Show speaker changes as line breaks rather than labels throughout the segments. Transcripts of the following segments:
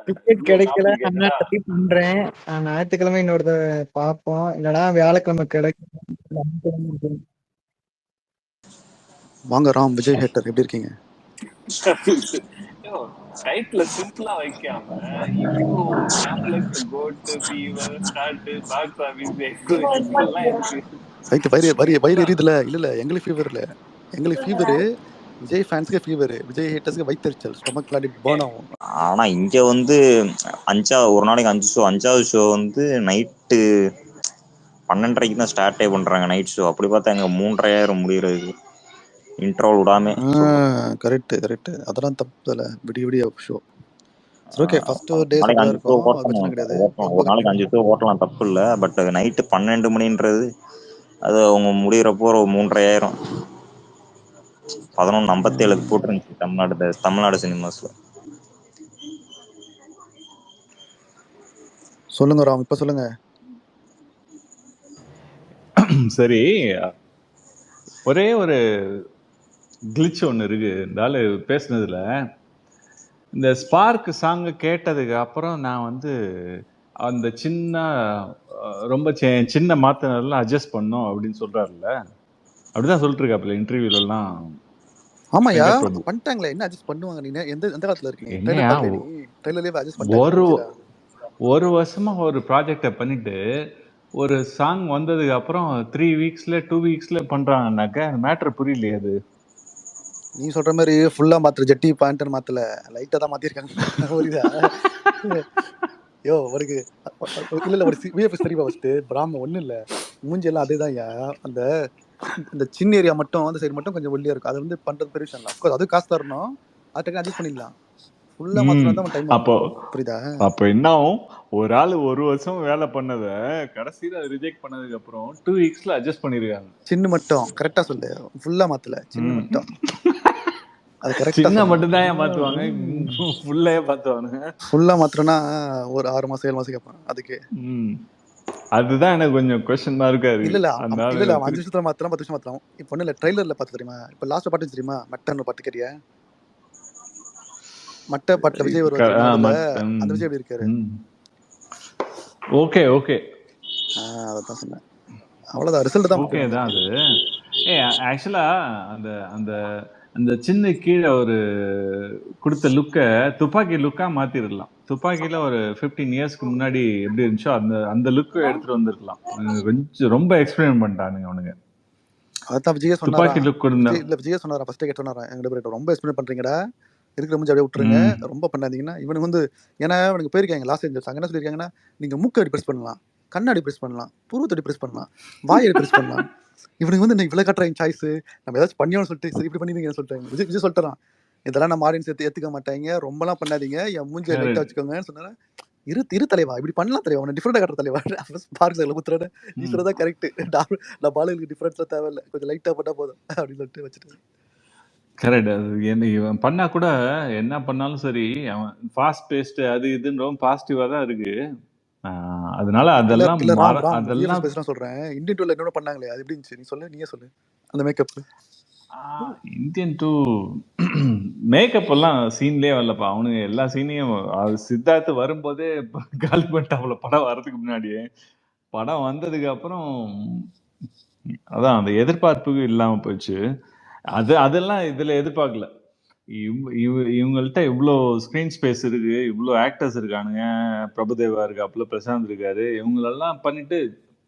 Ticket
bro
கிடைக்கல,
topic
அண்ணா
கேக்குதா?
Try பண்றேன். ஞாயிற்றுக்கிழமை இன்னொரு பார்ப்போம், இல்லைன்னா வியாழக்கிழமை கிடைக்கும்.
வாங்க ராம் விஜய் ஹேட்டர், எப்படி இருக்கீங்க?
டைட்டில் சிம்பிளா வைக்காம இவ்வளோ complex code fever start box office explosion எல்லாம் இருக்கு.
வைத்து வயிறு எரியுதுல? இல்ல எங்களுக்கு ஃபீவர் இல்ல, எங்களுக்கு ஃபீவரு விஜய் ஃபேன்ஸ்க்கு ஃபீவர், விஜய் ஹேட்டர்ஸ்க்கு வைத்தறிச்சல், ஸ்டொமக் பிளாடி பர்ன் ஆகும்.
ஆனா இங்க வந்து ஒரு நாளைக்கு 5 ஷோ, 5வது ஷோ வந்து நைட்டு 12:30 தான் ஸ்டார்டே பண்றாங்க நைட் ஷோ. அப்படி பார்த்தா எங்க 3:30 முடிகிறது இன்ட்ரோல் விடாம.
கரெக்ட் கரெக்ட், அதெல்லாம் தப்பு இல்ல, விடிய ஷோ. சரி ஓகே, ஃபர்ஸ்ட் டே
நாளைக்கு
அப்படிதான்
5 ஷோ
இருக்கும், அது பிரச்சனை
ஓட்டணும்.
கிடையாது.
ஒரு நாளைக்கு 5 ஷோ ஓட்டலாம், தப்பு இல்லை. பட் நைட்டு 12 மணின்றது அது அவங்க முடிகிறப்போ ஒரு 3:30. 11:57 போட்டுருந்துச்சு தமிழ்நாடு சினிமாஸ்ல.
சொல்லுங்க ராம், இப்ப சொல்லுங்க.
சரி, ஒரே ஒரு கிளிச் ஒன்று இருக்கு இந்த ஆளு பேசுனதுல. இந்த ஸ்பார்க் சாங்கு கேட்டதுக்கு அப்புறம் நான் வந்து அந்த ரொம்ப சின்ன மாத்தினதெல்லாம் அட்ஜஸ்ட் பண்ணோம் அப்படின்னு சொல்றாருல்ல, அப்படிதான் சொல்லிட்டு இருக்காப்புல இன்டர்வியூல எல்லாம்.
ஆமாயா, பண்ணிட்டாங்களே, என்ன அட்ஜஸ்ட் பண்ணுவாங்க? நீங்க எந்த காலத்துல இருக்கீங்க?
ஒரு வருஷமா ஒரு ப்ராஜெக்ட பண்ணிட்டு ஒரு சாங் வந்ததுக்கு அப்புறம் 3 வீக்ஸ்ல 2 வீக்ஸ்ல பண்றாங்கன்னாக்க மேட்டர் புரியலையே. அது
நீ சொல்ற மாதிரி ஃபுல்லா மாத்திர, ஜட்டி பேண்ட் மாத்தல, லைட்டா தான் மாத்திருக்காங்க. புரியுதா? யோ அவருக்கு இல்ல ஒரு விஎஃப்எக்ஸ் தெரியுமா? ஃபர்ஸ்ட் பிராம ஒண்ணும் இல்ல, மூஞ்சி எல்லாம் அதேதான். அந்த இந்த சின்ன ஏரியா மட்டும், அந்த சைடு மட்டும் கொஞ்சம் ஒல்லியா இருக்கும். அது வந்து பண்றது பெரிய விஷயம் இல்ல. அஃப்கோர்ஸ் அது காசு தரணும், அதுக்கு அட்ஜஸ்ட் பண்ணிடலாம். ஃபுல்லா மாத்தினா தான் டைம் ஆகும். புரியுதா?
அப்ப என்ன ஆகும்? ஒரு ஆளு ஒரு வருஷம் வேலை பண்ணத கடைசியில ரிஜெக்ட் பண்ணதுக்கு அப்புறம் 2 வீக்ஸ்ல அட்ஜஸ்ட் பண்ணிருக்காங்க.
சின்ன மட்டும் கரெக்டா சொல்லு, ஃபுல்லா மாத்தல, சின்ன மட்டும். அது கரெக்ட்டா
சின்ன மட்டும் தான் மாத்துவாங்க, ஃபுல்லே மாத்துவாங்க.
ஃபுல்லா மாத்திரனா ஒரு 6 மாசம் 7 மாசம் கேட்பான் அதுக்கு.
அதுதான் எனக்கு கொஞ்சம் क्वेश्चन மார்க்கா இருக்கு.
இல்ல 5 நிமிஷத்துல மாத்தலாம், 10 நிமிஷம் மாத்தலாம். இப்போ ஒண்ணு இல்ல, ட்ரைலர்ல பார்த்து தெரியுமா? இப்போ லாஸ்ட் பாட்டு தெரியுமா? மட்டன் பாட்டு கேட்டியா? மட்ட பாட்டுல விஜய் ஒரு அந்த விஜய் எப்படி இருக்காரு?
ஓகே ஓகே,
அதான் சொன்னேன், அவ்வளவுதான், ரிசல்ட் தான்
ஓகே தான் அது. ஆக்சுவலா அந்த அந்த அந்த சின்ன கீழே ஒரு கொடுத்த லுக்கை துப்பாக்கி லுக்கா மாத்திரலாம். துப்பாக்கியில ஒரு 15 இயர்ஸ்க்கு முன்னாடி எப்படி இருந்துச்சோ அந்த லுக்கு எடுத்துட்டு வந்திருக்கலாம். கொஞ்சம் ரொம்ப எக்ஸ்பிளைன் பண்ணிட்டானுங்க அவனுங்க.
அதான் விஜய் சொன்னாரா?
துப்பாக்கி லுக்
இல்ல விஜய் சொன்னாரா? ஃபர்ஸ்ட் கேட் சொன்னாரா? எங்க ரொம்ப எக்ஸ்பிளைன் பண்றீங்கடா, இருக்கிற முடிஞ்சு அப்படியே விட்டுருங்க, ரொம்ப பண்ணாதீங்கன்னா. இவனுக்கு வந்து ஏன்னா இவனுக்கு போயிருக்காங்க லாஸ்ட் ஏஞ்சல்ஸ், அங்க என்ன சொல்லியிருக்காங்கன்னா, நீங்க மூக்கு அடி பிரஸ் பண்ணலாம், கண்ணாடி பிரஸ் பண்ணலாம், புருவத்தடி பிரஸ் பண்ணலாம், வாயை பிரஸ் பண்ணலாம். இவனுக்கு வந்து இவ்வளவு காட்டுறாங்க சாய்ஸ், நம்ம ஏதாச்சும் பண்ணியோன்னு சொல்லிட்டு சரி இப்படி பண்ணிருக்கீங்கன்னு சொல்லிட்டாங்க. விஜய் சொல்லிட்டான், இதெல்லாம் நம்ம ஆடியன்ஸ் ஏத்துக்க மாட்டாங்க, ரொம்பலாம் பண்ணாதீங்க, என் மூஞ்சி லைட்டா வச்சுக்கோங்கன்னு சொன்னா. இரு தலைவா, இப்படி பண்ணலாம் தலைவா, உன்னை டிஃப்ரெண்டா காட்டுற தலைவா. பார்க்கல ஊத்துறத நீ சொல்றதா கரெக்ட், நான் பாலுக்கு டிஃப்ரெண்ட்ஸ்ல தேவையில்லை, கொஞ்சம் லைட்டா போட்டா போதும் அப்படின்னு சொல்லிட்டு வச்சுட்டு.
கரெக்ட். அது என்ன இவன் பண்ணா கூட என்ன பண்ணாலும் சரி, அவன் ஃபாஸ்ட் பேஸ்ட் அது இதுன்னு ரொம்ப பாசிட்டிவா தான் இருக்கு. அதனால அதெல்லாம்
அதெல்லாம் சொல்றேன். இந்தியன் 2ல என்ன பண்ணாங்களே, அது எப்படி இருந்துச்சு? நீ சொல்லு, நீயே சொல்லு. அந்த மேக்கப்
இந்தியன் 2 மேக்கப் எல்லாம் சீன்லயே வரலப்பா. அவனுங்க எல்லா சீனையும் சித்தார்த்து வரும்போதே காலி பண்ணிட்டாப்புல. படம் வர்றதுக்கு முன்னாடியே. படம் வந்ததுக்கு அப்புறம் அதான் அந்த எதிர்பார்ப்பு இல்லாம போயிடுச்சு. அதெல்லாம் இதுல எதிர்பார்க்கல. இவங்கள்ட்ட இவ்வளோ ஸ்கிரீன் ஸ்பேஸ் இருக்கு, இவ்வளோ ஆக்டர்ஸ் இருக்கானுங்க, பிரபுதேவா இருக்காப்புல, பிரசாந்த் இருக்காரு, இவங்களெல்லாம் பண்ணிட்டு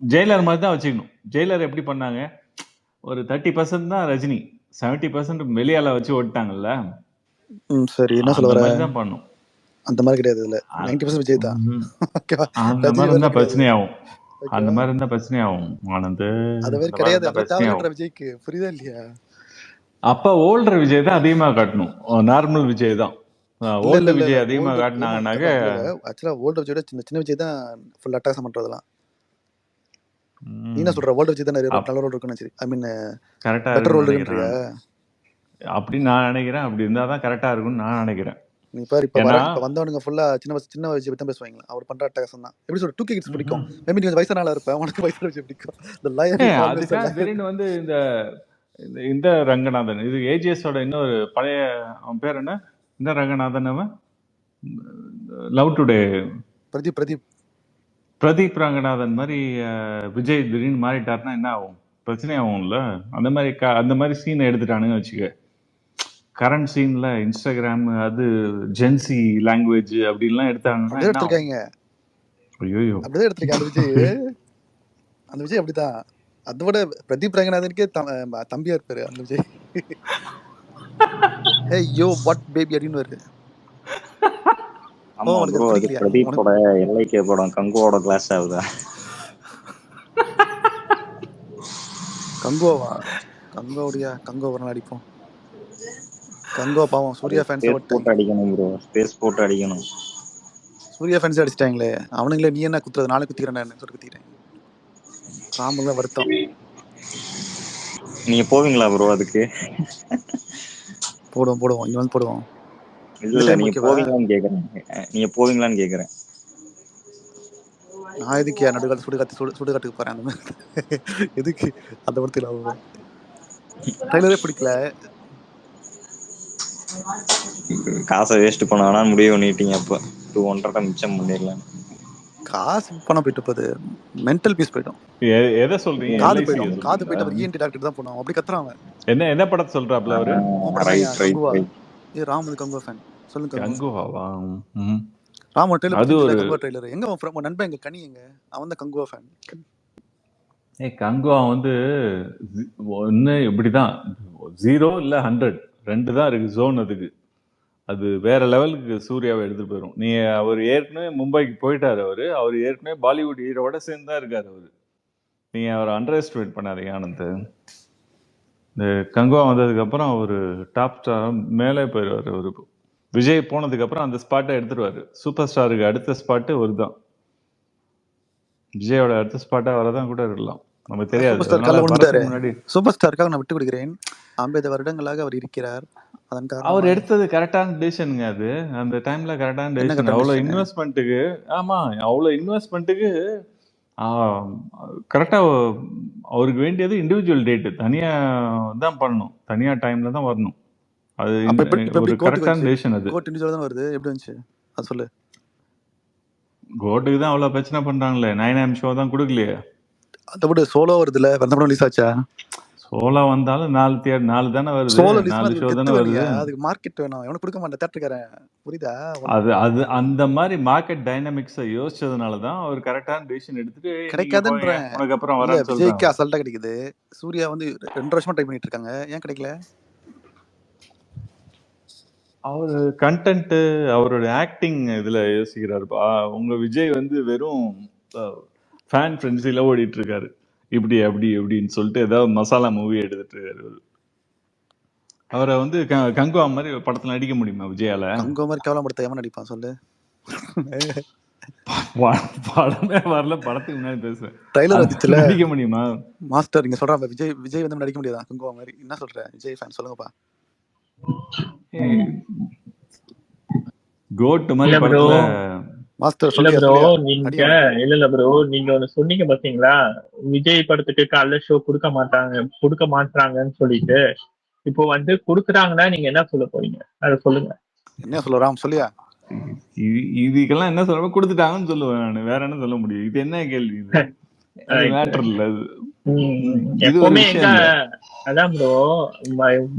ஜெயிலர் மாதிரி தான் வச்சுக்கணும். ஜெயிலர் எப்படி பண்ணாங்க? ஒரு 30% தான் ரஜினி, 70% வெளியால வச்சு ஓட்டாங்கல்ல.
சரி, என்ன சொல்ல வர?
தான் பண்ணும்.
அந்த மாதிரி கிடையாது, இல்ல 90% விஜய் தான்.
அந்த மாதிரி இருந்தா பிரச்சனையாகும். அந்த மாதிரி இருந்தா பிரச்சனையாகும். ஆனந்த்
அது மாதிரி கிடையாது, அப்ப விஜய்க்கு புரியுதா இல்லையா?
அப்ப ஓல்டர் விஜய் தான் அதிகமா காட்டணும், நார்மல் விஜய் தான். ஓல்டர் விஜய் அதிகமா காட்டினாங்கன்னாக்க
ஆக்சுவலா ஓல்டர் விஜயோட சின்ன விஜய் தான் ஃபுல் அட்டாக்ஸ் பண்றதெல்லாம். நீ என்ன சொல்ற? ஓல்டர் விஜய் தான் நிறைய நல்ல ரோல் இருக்குன்னு சரி, ஐ மீன்
கரெக்டா
பெட்டர் ரோல் இருக்குன்றியா?
அப்படி நான் நினைக்கிறேன். அப்படி இருந்தா தான் கரெக்டா இருக்கும்னு நான் நினைக்கிறேன்.
நீ பாரு, இப்ப வந்தவனுங்க ஃபுல்லா சின்ன விஜய் பத்தி பேசுவாங்க. அவர் பண்ற அட்டாக்ஸ் தான் எப்படி சொல்ற? 2K கிட்ஸ் பிடிக்கும். மேபி நீ வயசானால இருப்ப, உனக்கு வயசான விஜய் பிடிக்கும். இந்த லயன்
அதுக்காக திடீர்னு வந்து இந்த ரங்கநாதன், இது ஏஜிஎஸ் ஓட இன்னொரு பழைய, அவன் பேர் என்ன? இந்த ரங்கநாதன் அவன் லவ் டுடே
பிரதீப்
பிரதீப் ரங்கநாதன் மாதிரி விஜய் திடீர்னு மாறிட்டாருன்னா என்ன ஆகும்? பிரச்சனை ஆகும்ல. அந்த மாதிரி சீனை எடுத்துட்டானுங்க வச்சுக்க. கரண்ட் சீன்ல இன்ஸ்டாகிராம் அது ஜென்சி லாங்குவேஜ் அப்படின்லாம் எடுத்தாங்கன்னா
அப்படியே
என்ன ஆகும்?
எடுத்திருக்காங்க.
ஐயோ
அப்படிதான் எடுத்திருக்கேன். அந்த விஜய் அப்படிதான். அதோட பிரதீப் ரங்கநாதனுக்கே தம்பியா இருப்பாரு அந்த விஜய். ஏய் யோ வாட் பேபி அப்படின்னு வருது.
ஆமா ப்ரோ, அது பிரதீப்போட எல்ஐகே படம் கங்குவோட கிளாஸ் ஆகுதா?
கங்கோவா? கங்கோ ஒரு நாள் அடிப்போம். கங்கோ பாவம் சூர்யா ஃபேன்ஸ்
போட்டு அடிக்கணும் ப்ரோ, ஸ்பேஸ் போட்டு அடிக்கணும்.
சூர்யா ஃபேன்ஸ் அடிச்சிட்டாங்களே அவனுங்களே. நீ என்ன குத்துறது, நானே குத்திக்கிறேன் சொல்லி குத்திக்கிறேன். ராமன் வருத்தம்.
நீங்க போவீங்களா ப்ரோ அதுக்கு?
போடுவோம் இங்க வந்து போடுவோம்.
இல்ல நீங்க போவீங்களான்னு கேக்குறேன்.
நான் எதுக்கு நடுக்காட்டு சுடுகாட்டுக்கு போறேன் அந்த மாதிரி. எதுக்கு அந்த படத்துல ட்ரைலரே பிடிக்கல.
காசை வேஸ்ட் பண்ண முடிவு பண்ணிட்டீங்க. அப்ப 200 மிச்சம் பண்ணிடலாம்.
காசு பணம் போயிட்டு போகுது, மென்டல் பீஸ் போயிடும்.
எதை சொல்றீங்க?
காது போயிட்டு இஎன்டி டாக்டர் தான் போனோம். அப்படி கத்துறான்.
என்ன படத்தை சொல்றாப்ல அவரு?
ராமன் கங்குவா ஃபேன். சொல்லுங்க.
கங்குவாவா?
ராமன் ட்ரெய்லர் எங்க நண்பன் எங்க கனி எங்க அவன் தான் கங்குவா ஃபேன்.
கங்குவா வந்து ஒன்னு இப்படிதான் 0 இல்ல 100 2 தான் இருக்கு ஜோன். அது வேற லெவலுக்கு சூர்யாவை எடுத்துட்டு போயிடும். அவர் ஏற்கனவே மும்பைக்கு போயிட்டாரு. அவர் ஏற்கனவே பாலிவுட் ஹீரோட சேர்ந்து தான் இருக்காரு. நீங்க அவரை அண்டர் எஸ்டிமேட் பண்ணாதீங்க ஆனந்த். இந்த கங்குவா வந்ததுக்கு அப்புறம் அவரு டாப் ஸ்டார் மேலே போயிடுவாரு. விஜய் போனதுக்கு அப்புறம் அந்த ஸ்பாட்டை எடுத்துருவாரு. சூப்பர் ஸ்டாருக்கு அடுத்த ஸ்பாட்டு ஒரு தான். விஜயோட அடுத்த ஸ்பாட்டா வரதான் கூட இருக்கலாம், நம்ம தெரியாது.
சூப்பர் ஸ்டாருக்காக நான் விட்டு கொடுக்கிறேன். 50 வருடங்களாக அவர் இருக்கிறார்.
அவர் எடுத்தது கரெக்டான டிசிஷனுங்க. அது அந்த டைம்ல கரெக்டான டிசிஷன். அவ்வளவு இன்வெஸ்ட்மெண்ட்டுக்கு கரெக்டா அவருக்கு வேண்டியது இண்டிவிஜுவல் டேட் தனியா தான் பண்ணணும், தனியா டைம்ல தான் வரணும். அது ஒரு கரெக்டான டிசிஷன். அது
கோட் இண்டிவிஜுவல் தான் வருது. எப்படி வந்துச்சு அது சொல்லு.
கோட்டுக்கு தான் அவ்வளவு பிரச்சனை பண்றாங்களே. 9am ஷோ தான் கொடுக்கலையே.
அதை விட சோலோ வருதுல, வந்த படம் ரிலீஸ் ஆச்சா?
சோலோ வந்தாலும் 4 தானே வருது, 4 ஷோ தானே வருது.
அதுக்கு மார்க்கெட் வேணும், எவனும் கொடுக்க மாட்டேன் தேட்டருக்காரன். புரியுதா?
அது அந்த மாதிரி மார்க்கெட் டைனமிக்ஸை யோசிச்சதுனால தான் அவர் கரெக்டான டிசிஷன் எடுத்துட்டு
கிடைக்காதுன்றேன்.
அதுக்கப்புறம் வர
விஜய்க்கு அசல்ட்டா கிடைக்குது. சூர்யா வந்து 2 வருஷமா ட்ரை பண்ணிட்டு இருக்காங்க, ஏன் கிடைக்கல?
அவரு கண்டென்ட், அவரோட ஆக்டிங் இதுல யோசிக்கிறாருப்பா. உங்க விஜய் வந்து வெறும் ஃபேன் ஃப்ரெண்ட்ஸில ஓடிட்டு இருக்காரு. இப்படி அப்படி எப்படின்னு சொல்லிட்டு ஏதாவது மசாலா மூவி எடுத்துட்டு இருக்காரு. அவரை வந்து கங்குவா மாதிரி படத்துல நடிக்க முடியுமா விஜயால?
கங்குவா மாதிரி கேவலப்படுத்த எவன் நடிப்பான் சொல்லு?
படமே வரல, படத்துக்கு முன்னாடி பேசுறேன்.
ட்ரைலர் வந்துச்சுல,
நடிக்க முடியுமா
மாஸ்டர்? இங்க சொல்றாங்க விஜய் வந்து நடிக்க முடியாதா கங்குவா மாதிரி? என்ன சொல்ற விஜய் ஃபேன் சொல்லுங்கப்பா.
கோட் மாதிரி படத்துல
மாஸ்டர்
இல்ல ப்ரோ, நீங்க இல்ல ப்ரோ, நீங்க ஒண்ணு சொன்னீங்க பாத்தீங்களா, விஜய் படத்துக்கு காலைல ஷோ கொடுக்க மாட்டாங்கன்னு சொல்லிட்டு. இப்போ வந்து கொடுக்குறாங்கன்னா நீங்க என்ன சொல்ல போறீங்க? அதை சொல்லுங்க.
என்ன சொல்லுறாம் சொல்லியா?
இதுக்கெல்லாம் என்ன சொல்ல, கொடுத்துட்டாங்கன்னு சொல்லுவேன் நான். வேற என்ன சொல்ல முடியும்? இது என்ன கேள்வி? மேட்டர் இல்ல அது.
எப்பவுமே எங்க அதான் ப்ரோ,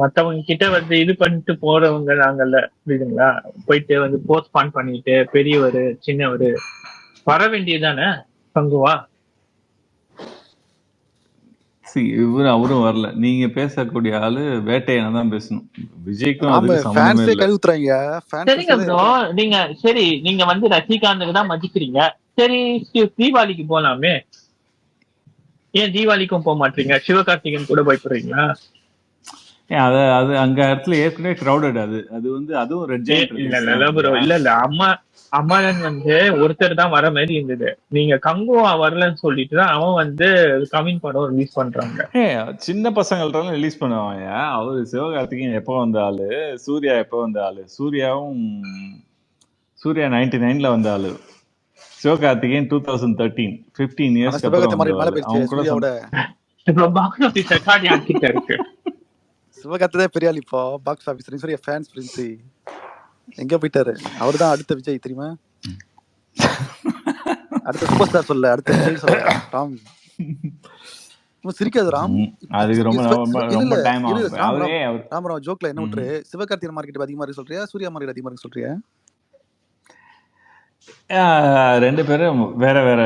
மத்தவங்க கிட்ட வந்து இது பண்ணிட்டு போறவங்க நாங்கல்ல, புரியுதுங்களா? போயிட்டு வந்து போஸ்ட்பான் பண்ணிட்டு பெரியவரு சின்னவரு வர வேண்டியதானே பங்குவா?
அவரும் வரல. நீங்க பேசக்கூடிய ஆளு வேட்டையனை தான் பேசணும். விஜய்க்கும்
சரிங்க ப்ரோ. நீங்க வந்து ரஜினிகாந்துக்கு தான் மதிக்கிறீங்க. சரி, தீபாவளிக்கு போலாமே, ஏன் தீபாவளிக்கும் போக மாட்டீங்க? சிவகார்த்திகேயன் கூட போய்க்கிறீங்களா?
அது அங்க இடத்துல ஏற்கனவே கிரௌடட். அது வந்து அதுவும் ரெட் ஜெயண்ட்
இல்ல ப்ரோ, இல்ல அம்மாளன் வந்து ஒருத்தர் தான் வர மாதிரி இருந்தது. நீங்க கங்குவா வரலன்னு சொல்லிட்டு தான் அவன் வந்து கமிங் படம் ரிலீஸ் பண்றாங்க.
சின்ன பசங்கள்ட்ட ரிலீஸ் பண்ணுவாங்க. அவரு சிவகார்த்திகேயன் எப்போ வந்த ஆளு, சூர்யா எப்போ வந்த ஆளு. சூர்யா 99ல வந்த ஆளு, சிவகார்த்திகேயன் 2013, 15 இயர்ஸ்க்கு
சிவகார்த்திகேயன் பெரிய ஆள் இப்போ பாக்ஸ் ஆபீஸ். ஃபேன்ஸ் ஃப்ரெண்ட்ஸ் எங்க போயிட்டாரு? அவர்தான் அடுத்த விஜய் தெரியுமா? அடுத்த சூப்பர் ஸ்டார் சொல்ல, அடுத்த விஜய் சொல்ல. ராம் சிரிக்காது ராம்.
அதுக்கு ரொம்ப ரொம்ப டைம்
இரு
ஆகும்.
ராம்
அவரே அவர்
ராம் ராம் ஜோக்ல என்ன விட்டுரு, சிவகார்த்திகேயன் மார்க்கெட் அதிகமா இருக்கு சொல்றியா, சூர்யா மார்க்கெட் அதிகமா இருக்கு சொல்றியா?
ரெண்டு பேரும் வேற வேற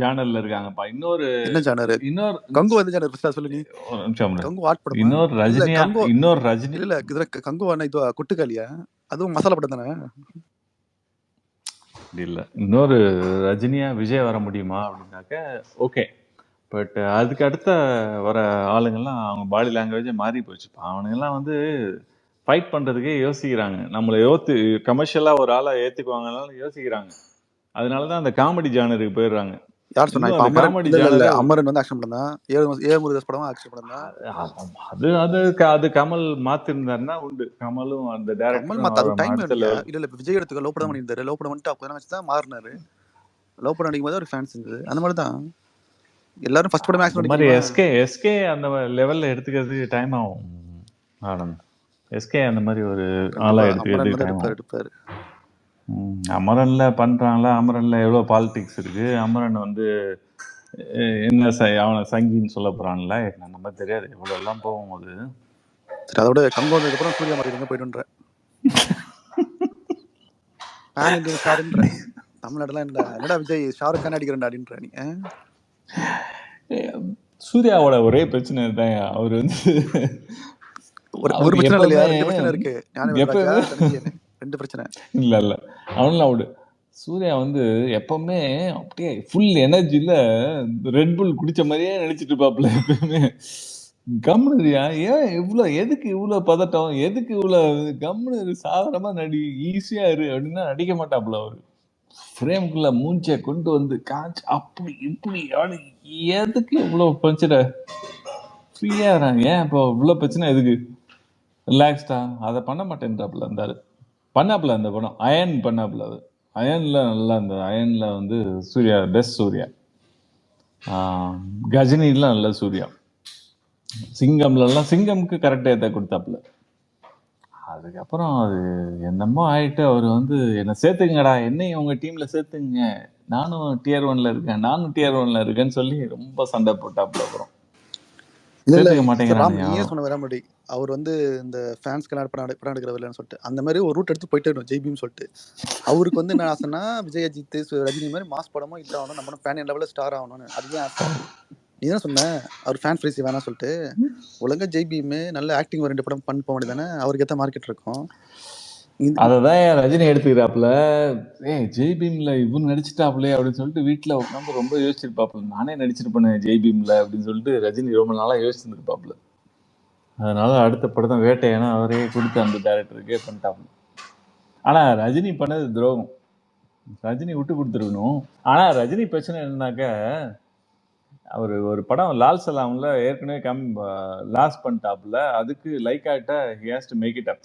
ஜானர்ல இருக்காங்கப்பா. இன்னொரு
என்ன ஜானர்?
இன்னொரு
கங்கு வந்து ஜானர் ஃபர்ஸ்ட் சொல்லு நீ.
ஒரு நிமிஷம்.
கங்கு ஆட் படம்.
இன்னொரு ரஜினியா? இன்னொரு ரஜினி
இல்ல இதுல கங்கு என்ன இது கொட்டுக்காலியா? அதுவும் மசாலா படம் தானே?
இல்ல இன்னொரு ரஜினியா விஜய் வர முடியுமா அப்படின்னாக்க ஓகே. பட் அதுக்கு அடுத்த வர ஆளுங்கெல்லாம் அவங்க பாடி லாங்குவேஜே மாறி போச்சுப்பா. அவனுங்கெல்லாம் வந்து ஃபைட் பண்றதுக்கே யோசிக்கிறாங்க. நம்மளை கமர்ஷியலா ஒரு ஆளை ஏத்துக்குவாங்கனாலும் யோசிக்கிறாங்க. அதனாலதான் அந்த காமெடி ஜானருக்கு போயிடுறாங்க.
யார் சொன்னா? இப்ப அமரன் வந்து ஆக்ஷன் படம் தான். ஏ முருகதாஸ் படம் ஆக்ஷன் படம் தான்.
அது கமல் மாத்திருந்தாருன்னா உண்டு. கமலும் அந்த டைரக்டர்
இல்ல விஜய் எடுத்துக்க லோ படம் பண்ணியிருந்தாரு. லோ படம் வந்துட்டு அப்பதான் வச்சுதான் மாறினாரு. லோ படம் அடிக்கும் போது ஒரு ஃபேன்ஸ் இருந்தது. அந்த மாதிரிதான் எல்லாரும் ஃபர்ஸ்ட் படம் ஆக்ஷன்
மாதிரி எஸ்கே அந்த லெவல்ல எடுத்துக்கிறதுக்கு டைம் ஆகும். ஆனந்த் எஸ்கே அந்த மாதிரி ஒரு ஆளா எடுப்பாரு. அமரன்ல பண்றாங்களா? அமரன்ல எவ்வளவு பாலிடிக்ஸ் இருக்கு. அமரன் வந்து என்ன அவனை சங்கின்னு சொல்ல போறான்ல, நம்ம தெரியாது எவ்வளவு எல்லாம் போகும். அது
அதோட கங்கு வந்ததுக்கு அப்புறம் சூர்யா மார்க்கெட் போயிட்டு தமிழ்நாடுலாம் என்னடா விஜய் ஷாருக் கான் அடிக்கிறேன் அப்படின்ற நீ.
சூர்யாவோட ஒரே பிரச்சனை தான், அவர் வந்து
ஒரு பிரச்சனை இல்லையா? ரெண்டு பிரச்சனை இருக்கு. ரெண்டு பிரச்சனை
இல்ல அவன்லாம் விடு. சூர்யா வந்து எப்பவுமே அப்படியே ஃபுல் எனர்ஜில ரெட் புல் குடிச்ச மாதிரியே நடிச்சிட்டு இருப்பாப்புல. எப்பவுமே கம்முனுரியா, ஏன் இவ்வளவு, எதுக்கு இவ்வளவு பதட்டம், எதுக்கு இவ்வளவு கம்முனு, சாதாரணமா நடி, ஈஸியா இரு அப்படின்னா நடிக்க மாட்டாப்புல. அவரு ஃப்ரேம்குள்ள மூஞ்சிய கொண்டு வந்து காஞ்சி அப்படி இப்படி அப்படி, எதுக்கு இவ்வளவு பிரச்சனை, ஃப்ரீயா இருறாங்க. ஏன் இப்போ இவ்வளவு பிரச்சனை எதுக்கு, ரிலாக்ஸ்டா அதை பண்ண மாட்டேன்றாப்புல. இருந்தாரு பண்ணாப்புல அந்த படம் அயன் பண்ணாப்புல. அது அயன்ல நல்லா, அந்த அயன்ல வந்து சூர்யா பெஸ்ட். சூர்யா கஜினிலாம் நல்ல சூர்யா. சிங்கம்லாம் சிங்கம்க்கு கரெக்டா ஏற்ற கொடுத்தாப்புல. அதுக்கப்புறம் அது என்னமோ ஆயிட்டு அவர் வந்து என்ன சேர்த்துங்கடா, என்னையும் உங்க டீம்ல சேர்த்துங்க, நானும் டியர் 1ல இருக்கேன், நானும் டியர் 1ல இருக்கேன்னு சொல்லி ரொம்ப சண்டை போட்டாப்புல. அப்புறம்
மாட்டேங்கிறாங்க. அவர் வந்து இந்த ஃபேன்ஸ்க்கு படம் எடுக்கிறவர்லன்னு சொல்லிட்டு அந்த மாதிரி ஒரு ரூட் எடுத்து போயிட்டு இருக்கணும் ஜெய்பின்னு சொல்லிட்டு. அவருக்கு வந்து என்ன ஆசைன்னா விஜய் அஜித் ரஜினி மாதிரி மாஸ் படமும் ஹிட் ஆகணும், நம்ம பேன் லெவலில் ஸ்டார் ஆகணும்னு. அதுதான் ஆசை. நீ தான் சொன்ன அவர் ஃபேன் ஃப்ரீஸ் வேணாம் சொல்லிட்டு. ஒழுங்கா ஜெய்பிமே நல்ல ஆக்டிங் 2 படம் பண்ண போக வேண்டியதானே, அவருக்கு ஏற்ற மார்க்கெட் இருக்கும்.
அததான் ரஜினி எடுத்துக்கிறாப்புல. ஜெய்பீம்ல இவன் நடிச்சுட்டாப்புல அப்படின்னு சொல்லிட்டு வீட்டுல உட்காந்து ரொம்ப யோசிச்சிருப்பாப்புல. நானே நடிச்சிருப்பேன் ஜெய்பீம்ல அப்படின்னு சொல்லிட்டு ரஜினி ரொம்ப நாளா யோசிச்சிருப்பாப்புல. அதனால அடுத்த படத்தை வேட்டையான அவரே கொடுத்து அந்த டைரக்டருக்கே பண்ணிட்டாப்புல. ஆனா ரஜினி பண்ணது துரோகம். ரஜினி விட்டு கொடுத்துருக்கணும். ஆனா ரஜினி பிரச்சனை என்னன்னாக்க, அவரு ஒரு படம் லால் சலாம்ல ஏற்கனவே லாஸ் பண்ணிட்டாப்புல. அதுக்கு லைக் ஆகிட்டா he has to make it up.